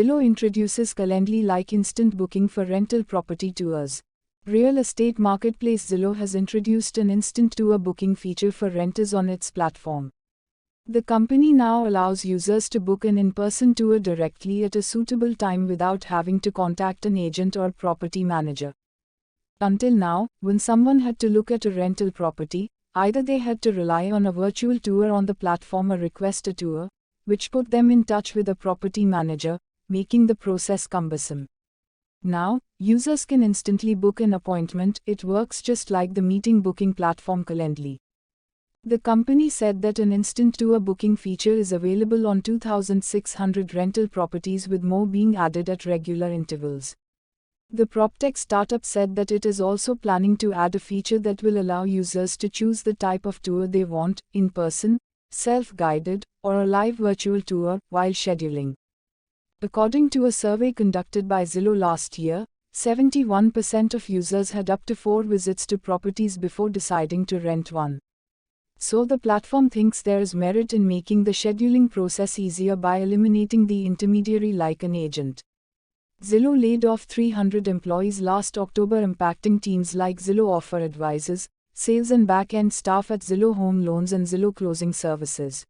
Zillow introduces Calendly-like instant booking for rental property tours. Real estate marketplace Zillow has introduced an instant tour booking feature for renters on its platform. The company now allows users to book an in-person tour directly at a suitable time without having to contact an agent or property manager. Until now, when someone had to look at a rental property, either they had to rely on a virtual tour on the platform or request a tour, which put them in touch with a property manager, making the process cumbersome. Now, users can instantly book an appointment. It works just like the meeting booking platform Calendly. The company said that an instant tour booking feature is available on 2,600 rental properties, with more being added at regular intervals. The PropTech startup said that it is also planning to add a feature that will allow users to choose the type of tour they want: in-person, self-guided, or a live virtual tour, while scheduling. According to a survey conducted by Zillow last year, 71% of users had up to 4 visits to properties before deciding to rent one. So the platform thinks there is merit in making the scheduling process easier by eliminating the intermediary like an agent. Zillow laid off 300 employees last October, impacting teams like Zillow Offer Advisors, sales and back-end staff at Zillow Home Loans and Zillow Closing Services.